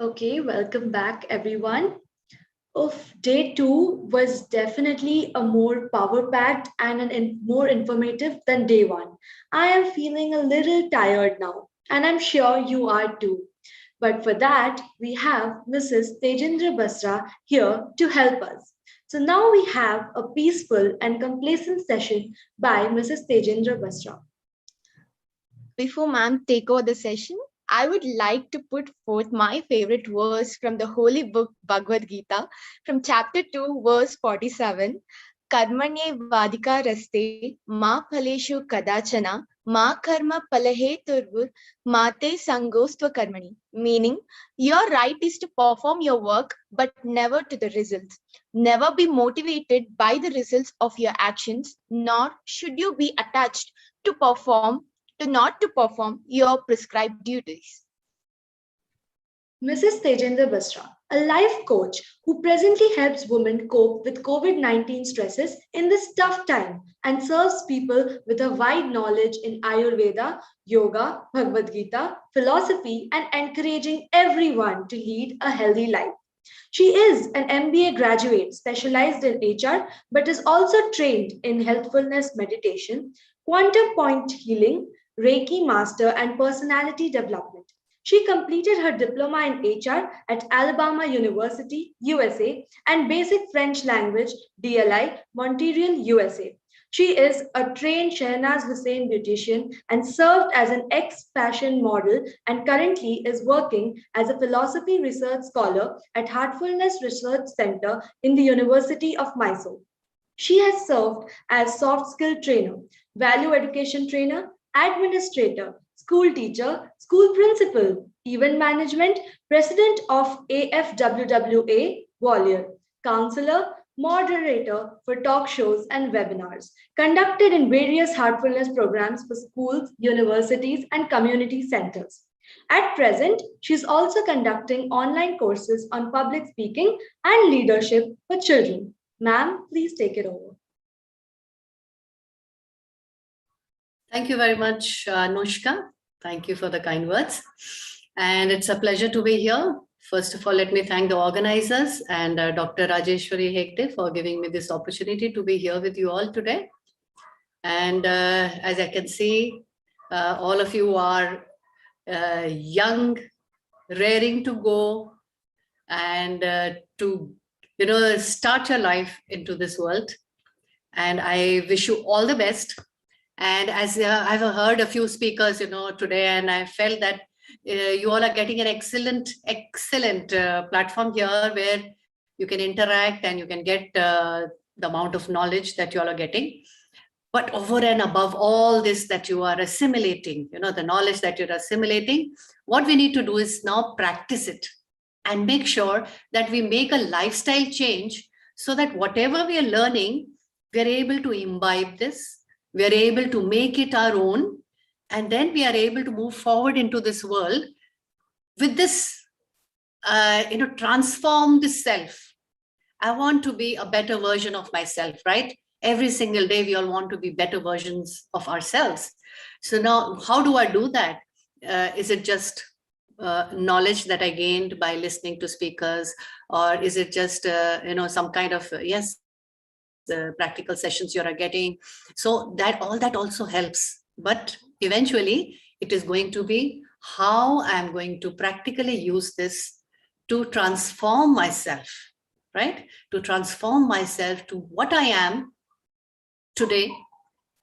Okay, welcome back, everyone. Day two was definitely a more power-packed and more informative than day one. I am feeling a little tired now, and I'm sure you are too. But for that, we have Mrs. Tejinder Basra here to help us. So now we have a peaceful and complacent session by Mrs. Tejinder Basra. Before ma'am take over the session, I would like to put forth my favorite verse from the holy book Bhagavad Gita from chapter 2 verse 47. Karmanye vadika raste ma phaleshu kadachana ma karma palahe turvur mate sangostva karmani. Meaning, your right is to perform your work but never to the results. Never be motivated by the results of your actions, nor should you be attached to not to perform your prescribed duties. Mrs. Tejinder Basra, a life coach who presently helps women cope with COVID-19 stresses in this tough time and serves people with a wide knowledge in Ayurveda, yoga, Bhagavad Gita, philosophy, and encouraging everyone to lead a healthy life. She is an MBA graduate specialized in HR, but is also trained in healthfulness meditation, quantum point healing, Reiki master, and personality development. She completed her diploma in HR at Alabama University, USA, and basic French language DLI, Montreal, USA. She is a trained Shehnaz Hussain beautician and served as an ex-fashion model and currently is working as a philosophy research scholar at Heartfulness Research Center in the University of Mysore. She has served as soft skill trainer, value education trainer, administrator, school teacher, school principal, event management, president of AFWWA Gwalior, counselor, moderator for talk shows and webinars, conducted in various heartfulness programs for schools, universities, and community centers. At present, she is also conducting online courses on public speaking and leadership for children. Ma'am, please take it over. Thank you very much, Anushka. Thank you for the kind words. And it's a pleasure to be here. First of all, let me thank the organizers and Dr. Rajeshwari Hegde for giving me this opportunity to be here with you all today. And as I can see, all of you are young, raring to go and to start your life into this world. And I wish you all the best. And as I've heard a few speakers, today, and I felt that you all are getting an excellent platform here where you can interact and you can get the amount of knowledge that you all are getting. But over and above all this that you are assimilating, the knowledge that you're assimilating, what we need to do is now practice it and make sure that we make a lifestyle change so that whatever we are learning, we are able to imbibe this. We are able to make it our own, and then we are able to move forward into this world with this, transformed self. I want to be a better version of myself, right? Every single day, we all want to be better versions of ourselves. So now, how do I do that? Is it just knowledge that I gained by listening to speakers, or is it just, some kind of, practical sessions you are getting? So that all that also helps, but eventually it is going to be how I'm going to practically use this to transform myself, right? To transform myself to what I am today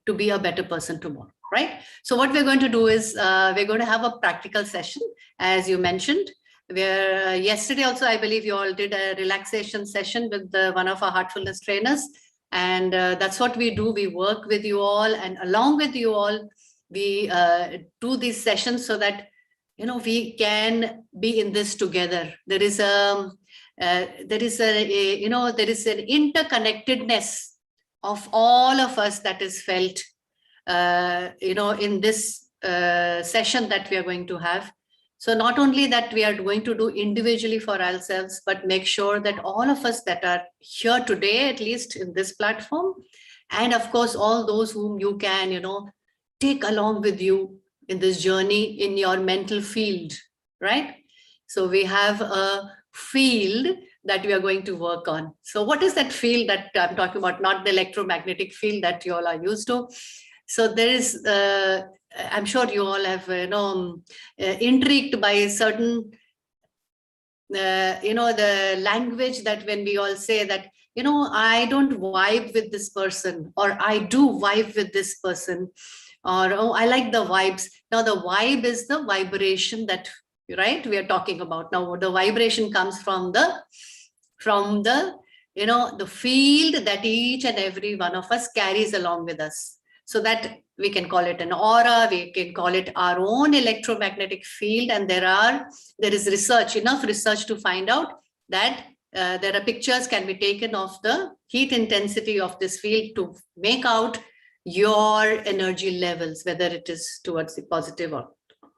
to be a better person tomorrow, right? So what we're going to do is we're going to have a practical session, as you mentioned, where yesterday also I believe you all did a relaxation session with one of our heartfulness trainers. And that's what we do. We work with you all, and along with you all, we do these sessions so that, we can be in this together. There is an interconnectedness of all of us that is felt, in this session that we are going to have. So not only that we are going to do individually for ourselves, but make sure that all of us that are here today, at least in this platform, and of course, all those whom you can, take along with you in this journey in your mental field, right? So we have a field that we are going to work on. So what is that field that I'm talking about? Not the electromagnetic field that you all are used to. So there is, I'm sure you all have, intrigued by certain, the language that when we all say that, I don't vibe with this person, or I do vibe with this person, or, oh, I like the vibes. Now the vibe is the vibration that, right, we are talking about. Now the vibration comes from the the field that each and every one of us carries along with us. So that we can call it an aura, we can call it our own electromagnetic field. And there is research, enough research to find out that there are pictures can be taken of the heat intensity of this field to make out your energy levels, whether it is towards the positive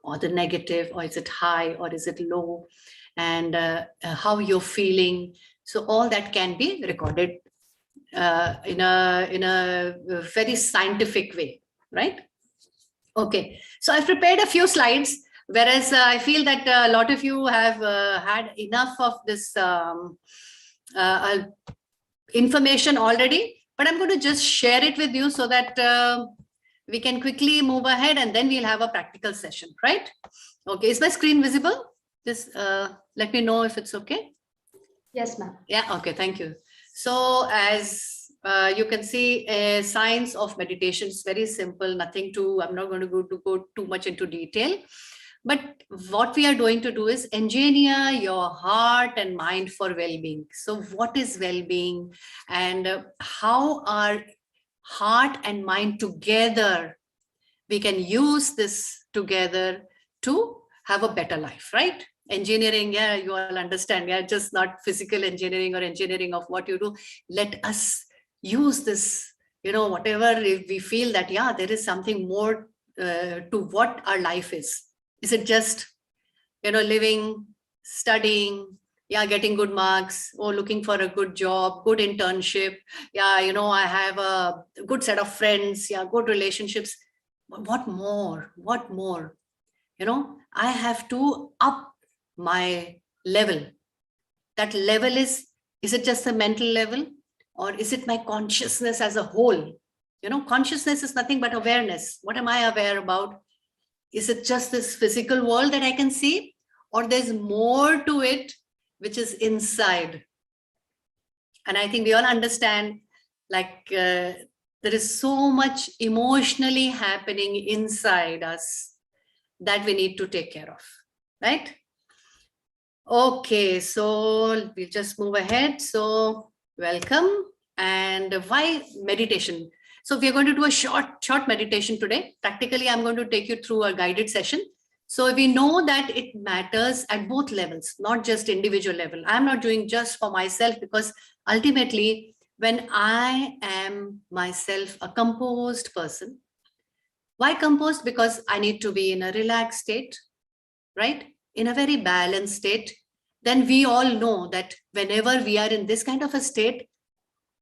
or the negative, or is it high or is it low, and how you're feeling. So all that can be recorded in a very scientific way, right? Okay, so I've prepared a few slides, whereas I feel that a lot of you have had enough of this information already, but I'm going to just share it with you so that we can quickly move ahead, and then we'll have a practical session, right? Okay, is my screen visible? Just let me know if it's okay. Yes, ma'am. Yeah, okay, thank you. So as you can see, science of meditation is very simple, nothing to, I'm not going to go too much into detail. But what we are going to do is engineer your heart and mind for well-being. So what is well-being, and how our heart and mind together, we can use this together to have a better life, right? Engineering, yeah, you all understand, yeah, just not physical engineering or engineering of what you do. Let us use this, whatever, if we feel that, yeah, there is something more to what our life is. Is it just, living, studying, yeah, getting good marks, or looking for a good job, good internship, yeah, I have a good set of friends, yeah, good relationships. What more? What more? I have to up my level. That level is it just a mental level, or is it my consciousness as a whole? Consciousness is nothing but awareness. What am I aware about? Is it just this physical world that I can see, or there's more to it, which is inside? And I think we all understand, like, there is so much emotionally happening inside us that we need to take care of, right? Okay, so we'll just move ahead. So welcome. And why meditation? So we're going to do a short meditation today. Practically, I'm going to take you through a guided session. So we know that it matters at both levels, not just individual level. I'm not doing just for myself, because ultimately, when I am myself a composed person, why composed? Because I need to be in a relaxed state, right? In a very balanced state. Then we all know that whenever we are in this kind of a state,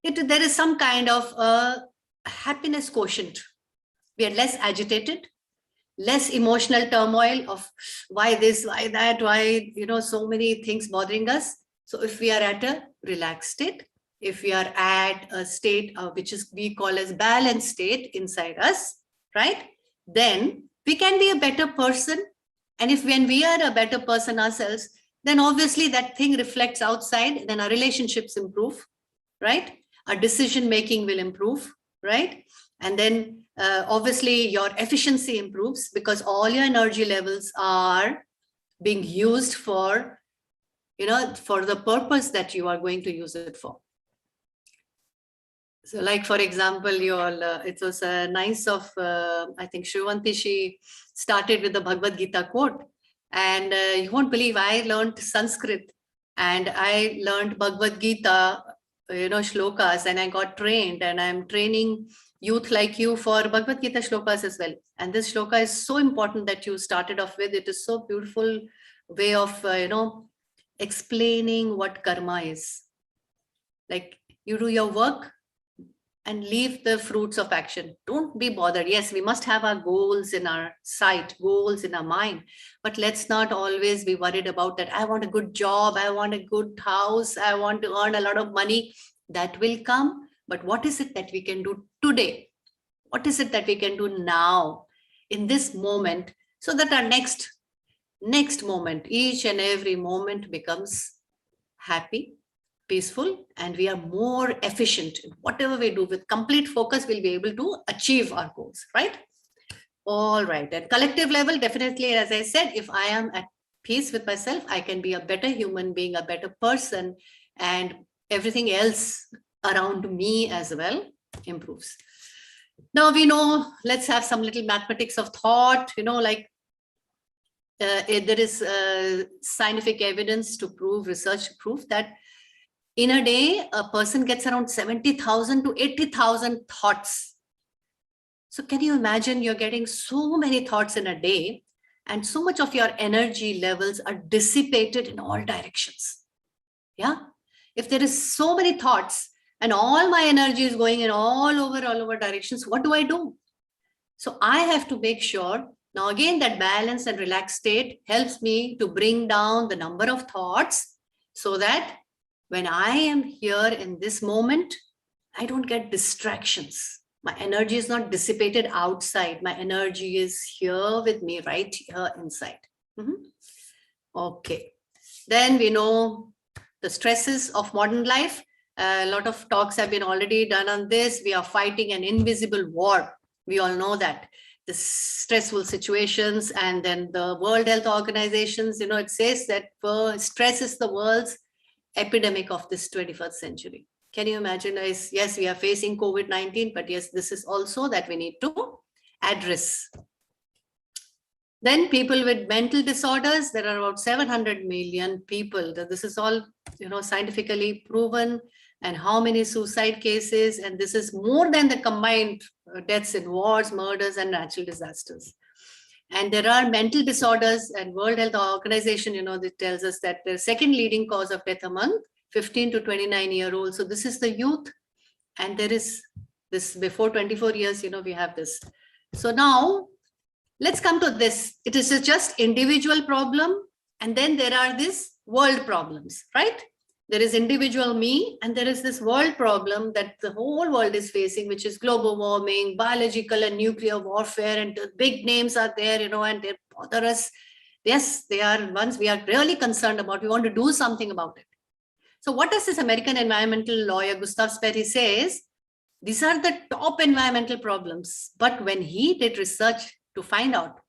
there is some kind of a happiness quotient. We are less agitated, less emotional turmoil of why this, why that, why, so many things bothering us. So if we are at a relaxed state, if we are at a state which is we call as balanced state inside us, right? Then we can be a better person. And if when we are a better person ourselves, then obviously that thing reflects outside, then our relationships improve, right? Our decision making will improve, right? And then obviously your efficiency improves, because all your energy levels are being used for, for the purpose that you are going to use it for. So like, for example, you all, it was nice of, I think Shrivanti, she started with the Bhagavad Gita quote. And you won't believe, I learned Sanskrit and I learned Bhagavad Gita, shlokas, and I got trained, and I'm training youth like you for Bhagavad Gita shlokas as well. And this shloka is so important that you started off with. It is so beautiful way of, explaining what karma is. Like, you do your work, and leave the fruits of action. Don't be bothered. Yes, we must have our goals in our sight, goals in our mind, but let's not always be worried about that. I want a good job. I want a good house. I want to earn a lot of money. That will come. But what is it that we can do today? What is it that we can do now in this moment so that our next moment, each and every moment becomes happy, peaceful, and we are more efficient in whatever we do. With complete focus, we'll be able to achieve our goals, right? All right. At collective level, definitely, as I said, if I am at peace with myself, I can be a better human being, a better person, and everything else around me as well improves. Now we know, let's have some little mathematics of thought, like there is scientific evidence to prove, research proof that in a day, a person gets around 70,000 to 80,000 thoughts. So can you imagine, you're getting so many thoughts in a day, and so much of your energy levels are dissipated in all directions. Yeah. If there is so many thoughts and all my energy is going in all over directions, what do I do? So I have to make sure, now again, that balance and relaxed state helps me to bring down the number of thoughts so that when I am here in this moment, I don't get distractions. My energy is not dissipated outside. My energy is here with me, right here inside. Okay. Then we know the stresses of modern life. A lot of talks have been already done on this. We are fighting an invisible war. We all know that. The stressful situations, and then the World Health Organizations, it says that stress is the world's epidemic of this 21st century. Can you imagine? Yes, we are facing COVID-19, but yes, this is also that we need to address. Then people with mental disorders, there are about 700 million people. This is all, scientifically proven. And how many suicide cases? And this is more than the combined deaths in wars, murders, and natural disasters. And there are mental disorders, and World Health Organization, that tells us that the second leading cause of death among 15 to 29-year-olds. So this is the youth. And there is this before 24 years, we have this. So now let's come to this. It is just individual problem. And then there are these world problems, right? There is individual me, and there is this world problem that the whole world is facing, which is global warming, biological and nuclear warfare, and the big names are there, and they bother us. Yes, they are ones we are really concerned about. We want to do something about it. So what does this American environmental lawyer, Gustav Sperry, says? These are the top environmental problems. But when he did research to find out,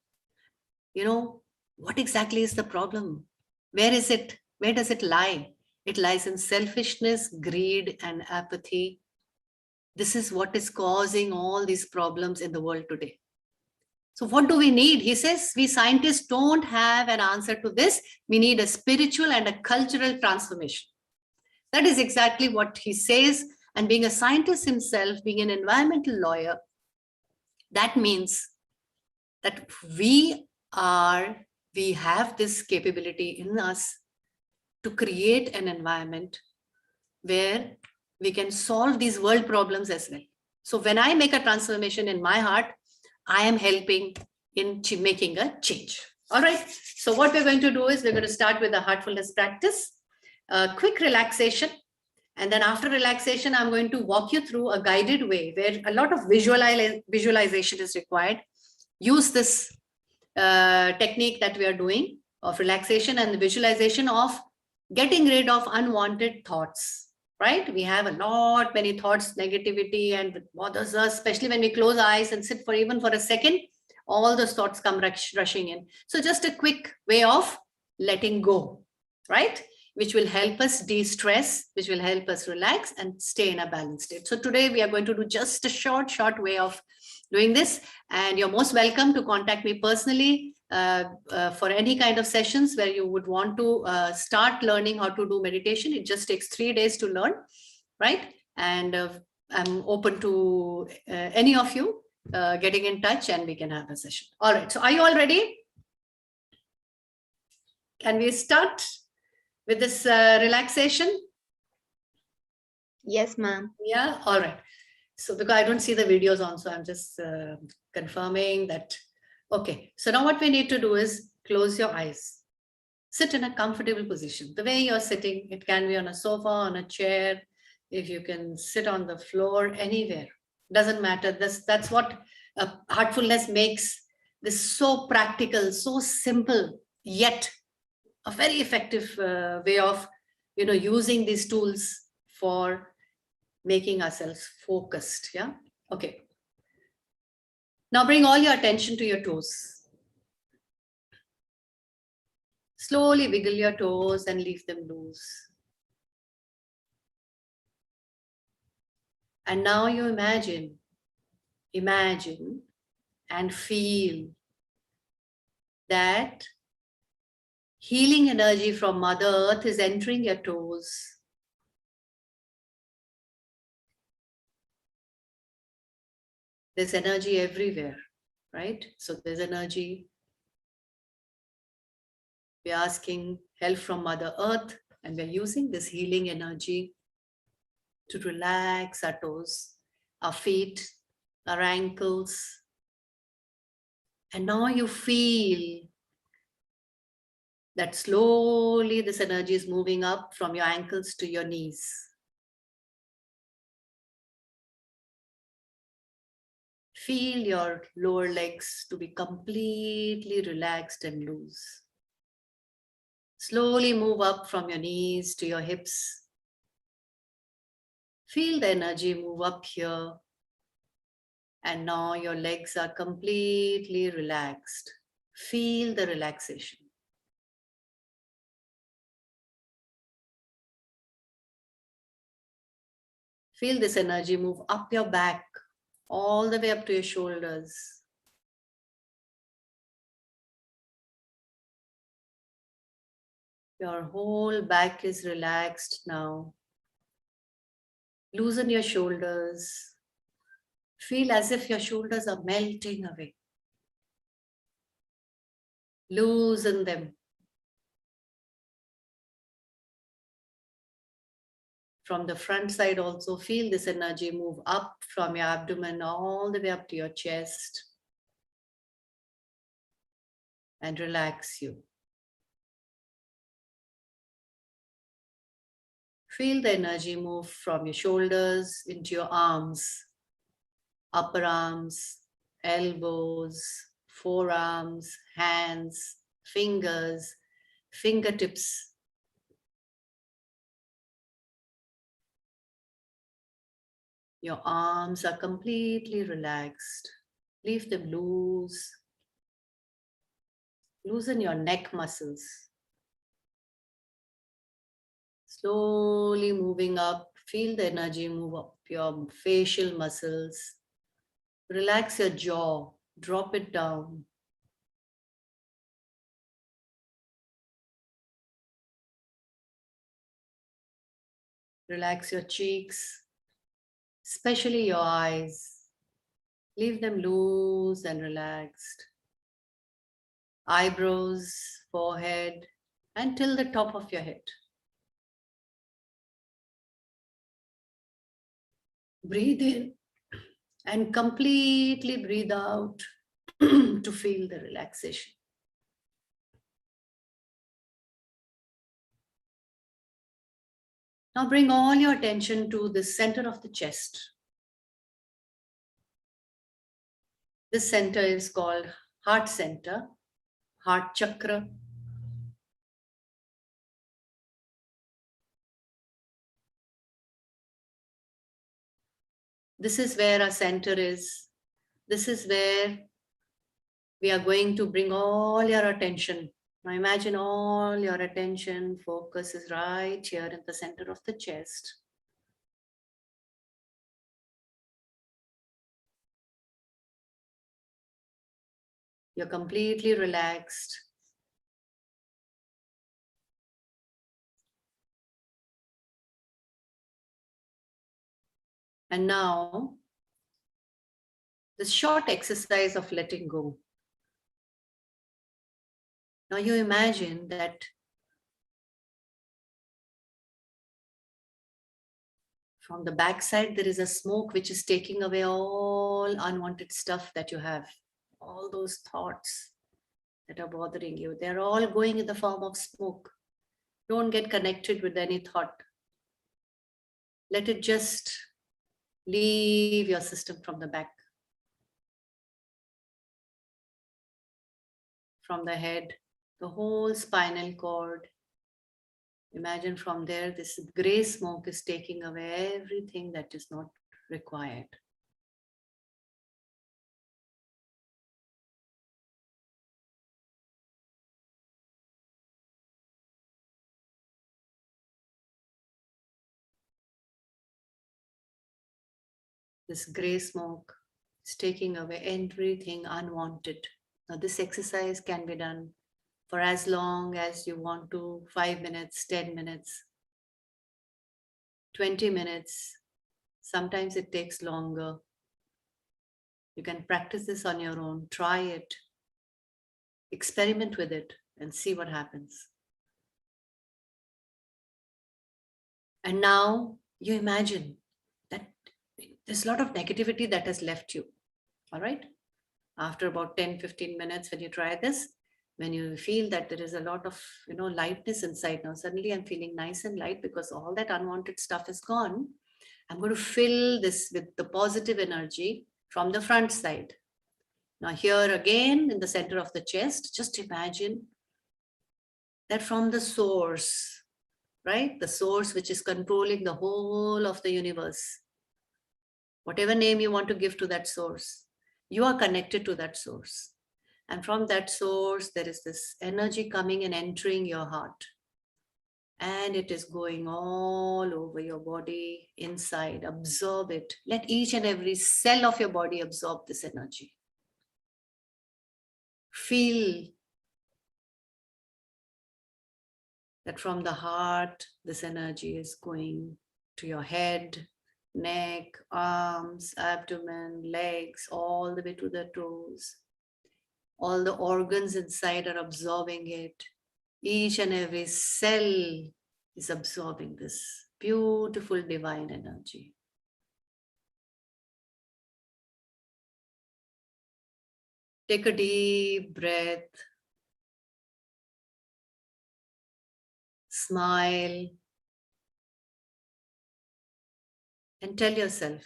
what exactly is the problem? Where is it? Where does it lie? It lies in selfishness, greed, and apathy. This is what is causing all these problems in the world today. So what do we need? He says, we scientists don't have an answer to this. We need a spiritual and a cultural transformation. That is exactly what he says. And being a scientist himself, being an environmental lawyer, that means that we have this capability in us to create an environment where we can solve these world problems as well. So when I make a transformation in my heart, I am helping in making a change. All right. So what we're going to do is we're going to start with a heartfulness practice, a quick relaxation. And then after relaxation, I'm going to walk you through a guided way where a lot of visualization is required. Use this technique that we are doing of relaxation and the visualization of getting rid of unwanted thoughts, right? We have many thoughts, negativity, and it bothers us, especially when we close our eyes and sit for even for a second, all those thoughts come rushing in. So just a quick way of letting go, right? Which will help us de-stress, which will help us relax and stay in a balanced state. So today we are going to do just a short way of doing this. And you're most welcome to contact me personally for any kind of sessions where you would want to start learning how to do meditation. It just takes 3 days to learn, right? And I'm open to any of you getting in touch, and we can have a session. All right. So are you all ready? Can we start with this relaxation? Yes, ma'am. Yeah. All right. So because I don't see the videos on, so I'm just confirming that. Okay, so now what we need to do is close your eyes. Sit in a comfortable position. The way you're sitting, it can be on a sofa, on a chair. If you can sit on the floor, anywhere, doesn't matter. That's what heartfulness makes this so practical, so simple, yet a very effective way of, using these tools for making ourselves focused. Yeah. Okay. Now bring all your attention to your toes. Slowly wiggle your toes and leave them loose. And now you imagine and feel that healing energy from Mother Earth is entering your toes. There's energy everywhere, right? So there's energy. We're asking help from Mother Earth, and we're using this healing energy to relax our toes, our feet, our ankles. And now you feel that slowly this energy is moving up from your ankles to your knees. Feel your lower legs to be completely relaxed and loose. Slowly move up from your knees to your hips. Feel the energy move up here. And now your legs are completely relaxed. Feel the relaxation. Feel this energy move up your back, all the way up to your shoulders. Your whole back is relaxed now. Loosen your shoulders. Feel as if your shoulders are melting away. Loosen them. From the front side also, feel this energy move up from your abdomen all the way up to your chest and relax you. Feel the energy move from your shoulders into your arms, upper arms, elbows, forearms, hands, fingers, fingertips. Your arms are completely relaxed. Leave them loose. Loosen your neck muscles. Slowly moving up, feel the energy move up your facial muscles. Relax your jaw, drop it down. Relax your cheeks, especially your eyes. Leave them loose and relaxed. Eyebrows, forehead, and till the top of your head. Breathe in and completely breathe out to feel the relaxation. Now bring all your attention to the center of the chest. This center is called heart center, heart chakra. This is where our center is. This is where we are going to bring all your attention. Now imagine all your attention focus is right here in the center of the chest. You're completely relaxed. And now, this short exercise of letting go. Now you imagine that From the backside, there is a smoke which is taking away all unwanted stuff that you have. All those thoughts that are bothering you, they're all going in the form of smoke. Don't get connected with any thought. Let it just leave your system from the back. From the head, the whole spinal cord. Imagine from there, this gray smoke is taking away everything that is not required. This gray smoke is taking away everything unwanted. Now, this exercise can be done for as long as you want to, 5 minutes, 10 minutes, 20 minutes. Sometimes it takes longer. You can practice this on your own, try it, experiment with it, and see what happens. And now you imagine that there's a lot of negativity that has left you. All right. After about 10-15 minutes, when you try this, when you feel that there is a lot of lightness inside, now suddenly I'm feeling nice and light because all that unwanted stuff is gone. I'm going to fill this with the positive energy from the front side. Now here again in the center of the chest, just imagine that from the source, right? The source which is controlling the whole of the universe. Whatever name you want to give to that source, you are connected to that source. And from that source, there is this energy coming and entering your heart. And it is going all over your body, inside. Absorb it. Let each and every cell of your body absorb this energy. Feel that from the heart, this energy is going to your head, neck, arms, abdomen, legs, all the way to the toes. All the organs inside are absorbing it. Each and every cell is absorbing this beautiful divine energy. Take a deep breath. Smile. And tell yourself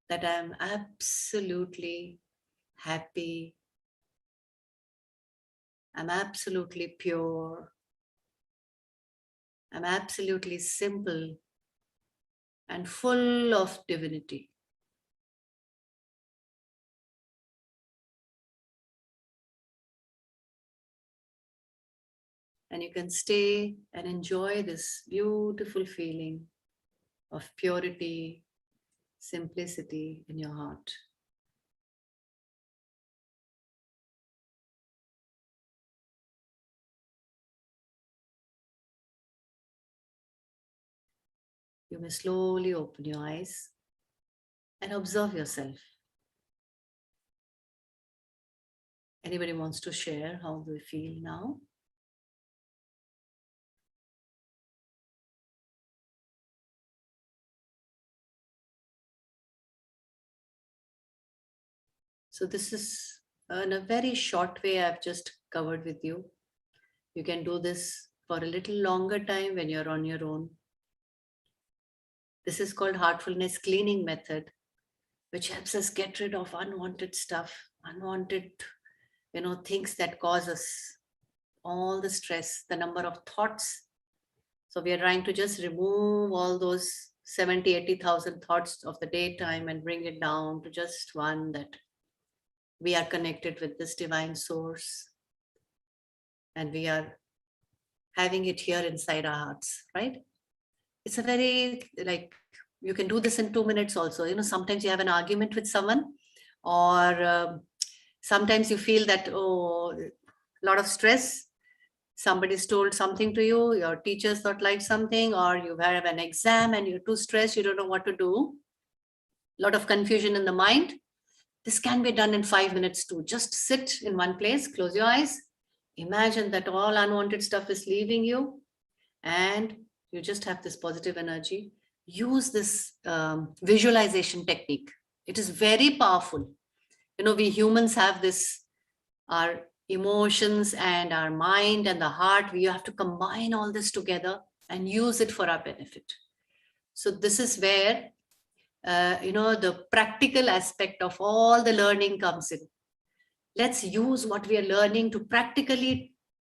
that I am absolutely happy. I'm absolutely pure. I'm absolutely simple and full of divinity. And you can stay and enjoy this beautiful feeling of purity, simplicity in your heart. You may slowly open your eyes and observe yourself. Anybody wants to share how they feel now? So this is in a very short way I've just covered with you. You can do this for a little longer time when you're on your own. This is called heartfulness cleaning method, which helps us get rid of unwanted stuff, unwanted, things that cause us all the stress, the number of thoughts. So we are trying to just remove all those 70, 80,000 thoughts of the daytime and bring it down to just one, that we are connected with this divine source and we are having it here inside our hearts, right? It's a very, you can do this in 2 minutes also. Sometimes you have an argument with someone, or sometimes you feel that, a lot of stress. Somebody's told something to you, your teacher's not like something, or you have an exam and you're too stressed, you don't know what to do. A lot of confusion in the mind. This can be done in 5 minutes too. Just sit in one place, close your eyes, imagine that all unwanted stuff is leaving you, and you just have this positive energy. use this visualization technique. It is very powerful. You know, we humans have this, our emotions and our mind and the heart, we have to combine all this together and use it for our benefit. So this is where, the practical aspect of all the learning comes in. Let's use what we are learning to practically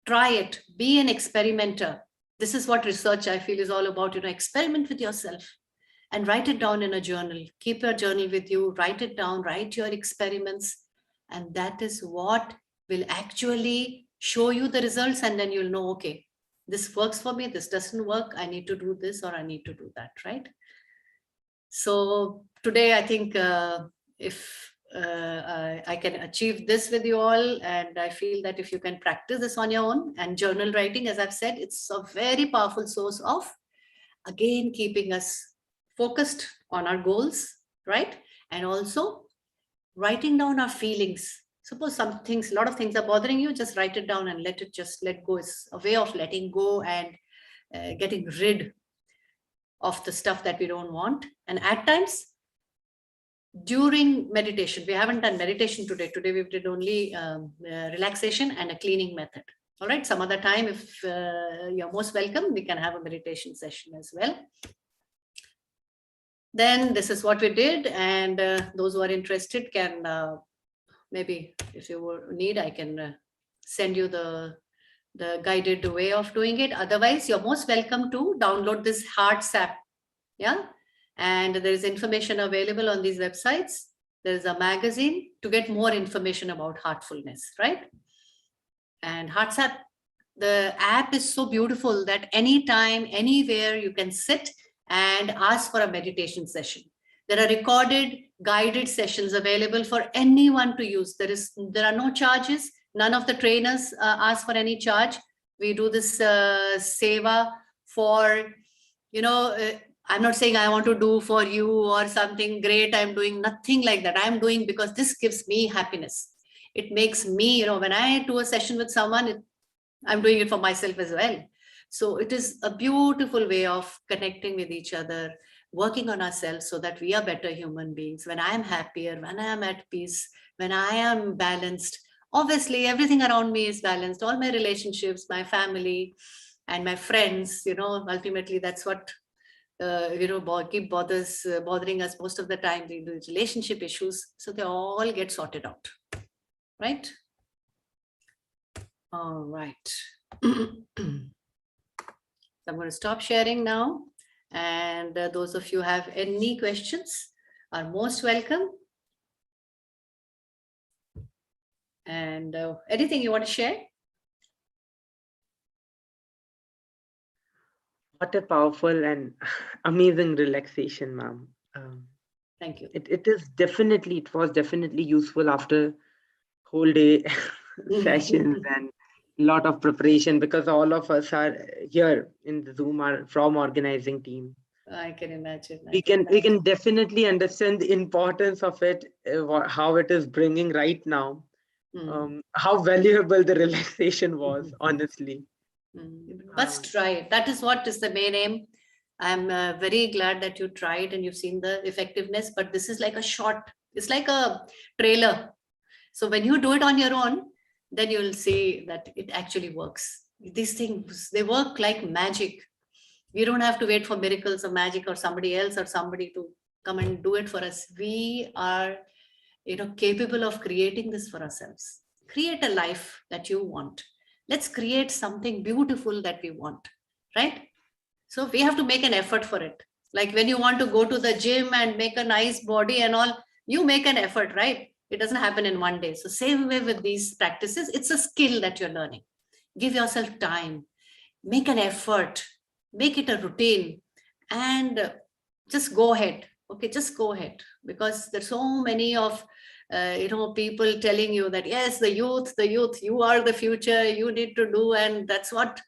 try it, be an experimenter. This is what research, I feel, is all about. Experiment with yourself and write it down in a journal. Keep your journal with you, write it down, write your experiments. And that is what will actually show you the results. And then you'll know, okay, this works for me, this doesn't work, I need to do this or I need to do that, right? So today, I think if I can achieve this with you all, and I feel that if you can practice this on your own, and journal writing, as I've said, it's a very powerful source of, again, keeping us focused on our goals, right? And also writing down our feelings. Suppose a lot of things are bothering you, just write it down and let go. It's a way of letting go and getting rid of the stuff that we don't want. And at times, during meditation, we haven't done meditation today. Today we did only relaxation and a cleaning method. All right, some other time, if you're most welcome, we can have a meditation session as well. Then this is what we did, and those who are interested can maybe, if you need, I can send you the guided way of doing it. Otherwise, you're most welcome to download this Hearts app. Yeah, and there is information available on these websites. There is a magazine to get more information about heartfulness, right? And Hearts app, the app is so beautiful that anytime, anywhere, you can sit and ask for a meditation session. There are recorded, guided sessions available for anyone to use. There are no charges. None of the trainers ask for any charge. We do this seva for, I'm not saying I want to do for you or something great. I'm doing nothing like that. I'm doing because this gives me happiness. It makes me, when I do a session with someone, I'm doing it for myself as well. So it is a beautiful way of connecting with each other, working on ourselves so that we are better human beings. When I am happier, when I am at peace, when I am balanced, obviously everything around me is balanced. All my relationships, my family and my friends, ultimately that's what keep bothering us most of the time, the relationship issues. So they all get sorted out, right? All right. I'm going to stop sharing now. And those of you who have any questions are most welcome. And anything you want to share? What a powerful and amazing relaxation, ma'am. Thank you. It was definitely useful after whole day sessions and lot of preparation, because all of us are here in the Zoom are from organizing team. I can imagine. We can definitely understand the importance of it, how it is bringing right now, how valuable the relaxation was, honestly. You must try it. That is what is the main aim. I'm very glad that you tried and you've seen the effectiveness, but this is like a short, it's like a trailer. So when you do it on your own, then you'll see that it actually works. These things, they work like magic. We don't have to wait for miracles or magic or somebody else or somebody to come and do it for us. We are, capable of creating this for ourselves. Create a life that you want. Let's create something beautiful that we want, right? So we have to make an effort for it. Like when you want to go to the gym and make a nice body and all, you make an effort, right? It doesn't happen in one day. So same way with these practices, it's a skill that you're learning. Give yourself time, make an effort, make it a routine, and just go ahead. Okay, just go ahead, because there's so many of people telling you that, yes, the youth, you are the future, you need to do, and that's what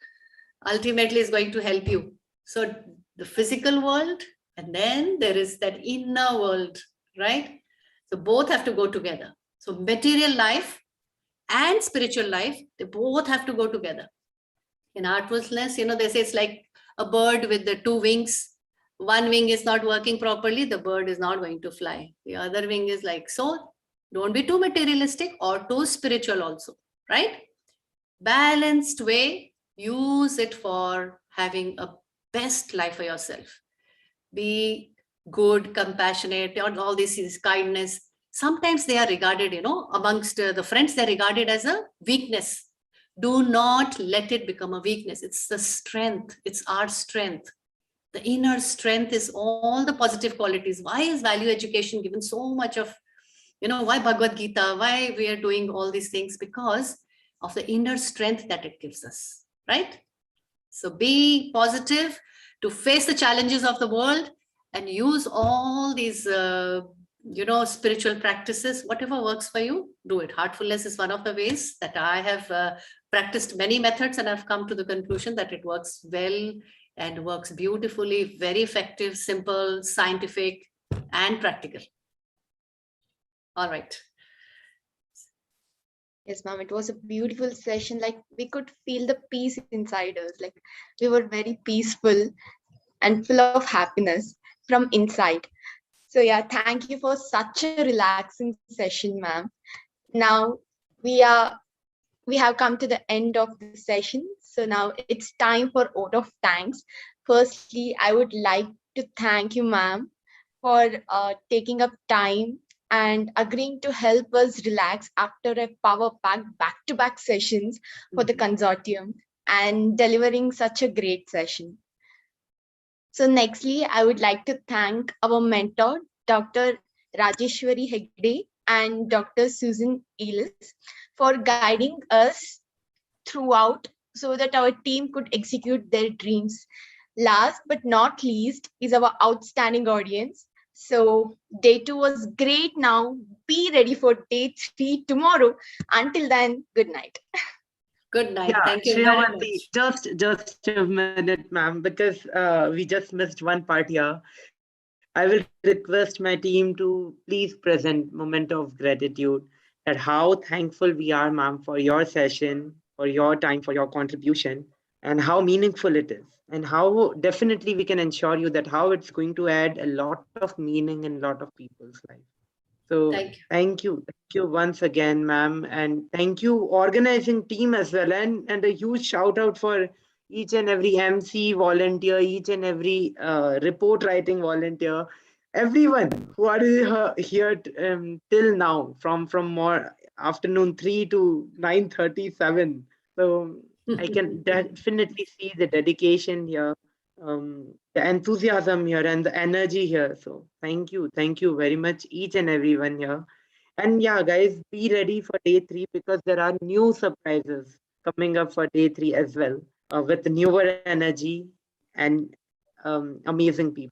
ultimately is going to help you. So the physical world, and then there is that inner world, right? So both have to go together. So material life and spiritual life, they both have to go together. In artfulness, they say it's like a bird with the two wings. one wing is not working properly, the bird is not going to fly. The other wing is like, so don't be too materialistic or too spiritual also, right? Balanced way, use it for having a best life for yourself. Be good, compassionate, all this is kindness. Sometimes they are regarded, amongst the friends, they're regarded as a weakness. Do not let it become a weakness. It's the strength. It's our strength. The inner strength is all the positive qualities. Why is value education given so much of, why Bhagavad Gita, why we are doing all these things? Because of the inner strength that it gives us, right? So be positive to face the challenges of the world and use all these, spiritual practices. Whatever works for you, do it. Heartfulness is one of the ways that I have practiced many methods, and I've come to the conclusion that it works well and works beautifully, very effective, simple, scientific, and practical. All right. Yes, ma'am, it was a beautiful session. Like we could feel the peace inside us. Like we were very peaceful and full of happiness from inside. So yeah, thank you for such a relaxing session, ma'am. Now we have come to the end of the session. So now it's time for vote of thanks. Firstly, I would like to thank you, ma'am, for taking up time and agreeing to help us relax after a power-packed back-to-back sessions for the consortium and delivering such a great session. So nextly, I would like to thank our mentor, Dr. Rajeshwari Hegde and Dr. Susan Ellis for guiding us throughout so that our team could execute their dreams. Last but not least is our outstanding audience. So day 2 was great. Now be ready for day 3 tomorrow. Until then, good night. Good night. Yeah, Thank you very Shreyavanti, much. just a minute, ma'am, because we just missed one part here. I will request my team to please present moment of gratitude that how thankful we are, ma'am, for your session, for your time, for your contribution, and how meaningful it is, and how definitely we can ensure you that how it's going to add a lot of meaning in a lot of people's life. So Thank you. thank you once again, ma'am, and thank you organizing team as well, and a huge shout out for each and every MC volunteer, each and every report writing volunteer, everyone who are here till now from more afternoon 3 to 9:37. So I can definitely see the dedication here, the enthusiasm here, and the energy here. So thank you very much, each and everyone here. And yeah, guys, be ready for day 3 because there are new surprises coming up for day 3 as well, with newer energy and amazing people.